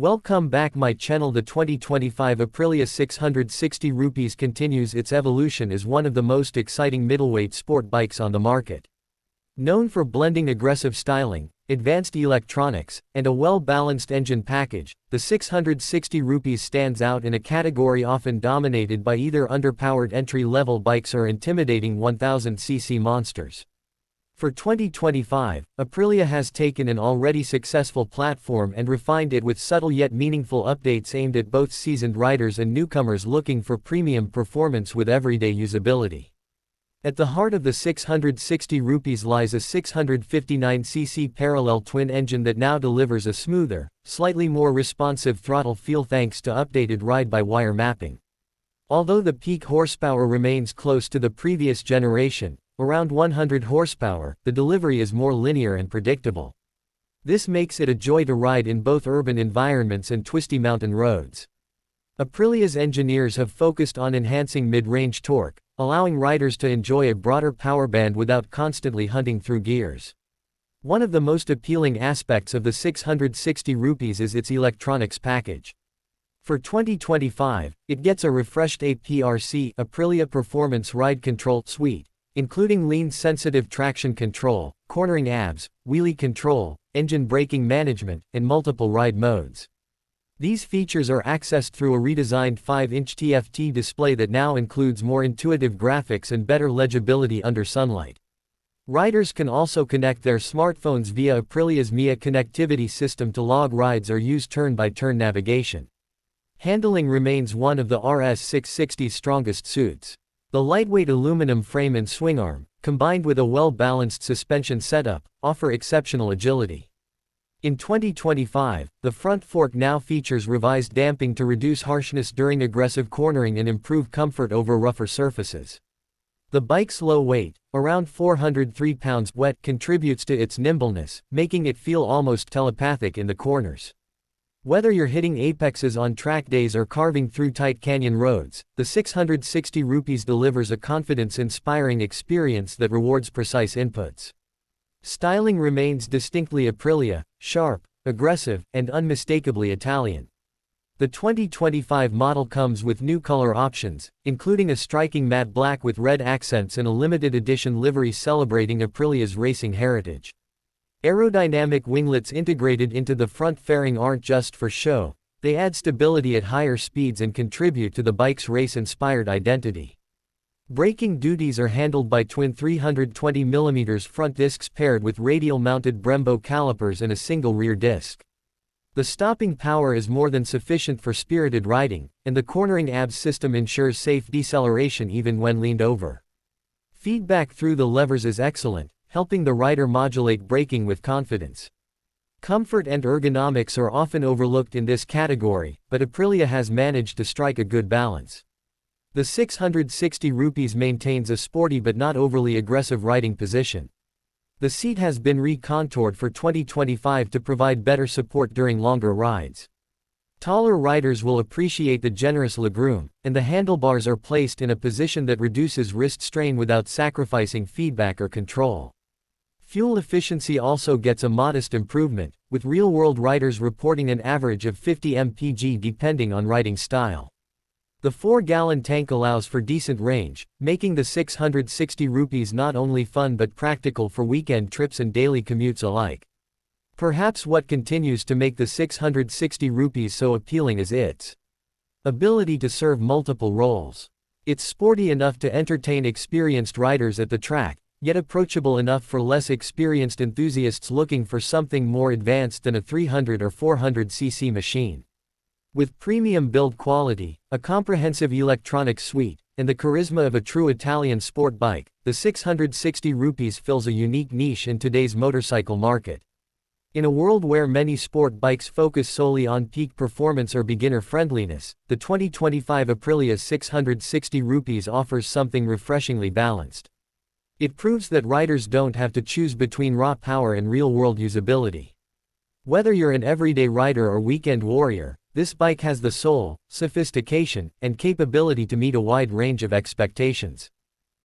Welcome back my channel. The 2025 Aprilia 660 rupees continues its evolution as one of the most exciting middleweight sport bikes on the market. Known for blending aggressive styling, advanced electronics, and a well-balanced engine package, the 660 rupees stands out in a category often dominated by either underpowered entry-level bikes or intimidating 1000cc monsters. For 2025, Aprilia has taken an already successful platform and refined it with subtle yet meaningful updates aimed at both seasoned riders and newcomers looking for premium performance with everyday usability. At the heart of the 660 rupees lies a 659cc parallel twin engine that now delivers a smoother, slightly more responsive throttle feel thanks to updated ride-by-wire mapping. Although the peak horsepower remains close to the previous generation, around 100 horsepower, the delivery is more linear and predictable. This makes it a joy to ride in both urban environments and twisty mountain roads. Aprilia's engineers have focused on enhancing mid-range torque, allowing riders to enjoy a broader power band without constantly hunting through gears. One of the most appealing aspects of the 660 rupees is its electronics package. For 2025, it gets a refreshed APRC Aprilia Performance Ride Control suite, including lean-sensitive traction control, cornering ABS, wheelie control, engine braking management, and multiple ride modes. These features are accessed through a redesigned 5-inch TFT display that now includes more intuitive graphics and better legibility under sunlight. Riders can also connect their smartphones via Aprilia's MIA connectivity system to log rides or use turn-by-turn navigation. Handling remains one of the RS 660's strongest suits. The lightweight aluminum frame and swingarm, combined with a well-balanced suspension setup, offer exceptional agility. In 2025, the front fork now features revised damping to reduce harshness during aggressive cornering and improve comfort over rougher surfaces. The bike's low weight, around 403 pounds wet, contributes to its nimbleness, making it feel almost telepathic in the corners. Whether you're hitting apexes on track days or carving through tight canyon roads, the 660 rupees delivers a confidence-inspiring experience that rewards precise inputs. Styling remains distinctly Aprilia, sharp, aggressive, and unmistakably Italian. The 2025 model comes with new color options, including a striking matte black with red accents and a limited edition livery celebrating Aprilia's racing heritage. Aerodynamic winglets integrated into the front fairing aren't just for show, they add stability at higher speeds and contribute to the bike's race-inspired identity. Braking duties are handled by twin 320mm front discs paired with radial-mounted Brembo calipers and a single rear disc. The stopping power is more than sufficient for spirited riding, and the cornering ABS system ensures safe deceleration even when leaned over. Feedback through the levers is excellent, helping the rider modulate braking with confidence. Comfort and ergonomics are often overlooked in this category, but Aprilia has managed to strike a good balance. The 660 rupees maintains a sporty but not overly aggressive riding position. The seat has been recontoured for 2025 to provide better support during longer rides. Taller riders will appreciate the generous legroom, and the handlebars are placed in a position that reduces wrist strain without sacrificing feedback or control. Fuel efficiency also gets a modest improvement, with real-world riders reporting an average of 50 mpg depending on riding style. The 4-gallon tank allows for decent range, making the 660 rupees not only fun but practical for weekend trips and daily commutes alike. Perhaps what continues to make the 660 rupees so appealing is its ability to serve multiple roles. It's sporty enough to entertain experienced riders at the track, yet approachable enough for less experienced enthusiasts looking for something more advanced than a 300 or 400cc machine. With premium build quality, a comprehensive electronics suite, and the charisma of a true Italian sport bike, the 660 rupees fills a unique niche in today's motorcycle market. In a world where many sport bikes focus solely on peak performance or beginner friendliness, the 2025 Aprilia 660 rupees offers something refreshingly balanced. It proves that riders don't have to choose between raw power and real-world usability. Whether you're an everyday rider or weekend warrior, this bike has the soul, sophistication, and capability to meet a wide range of expectations.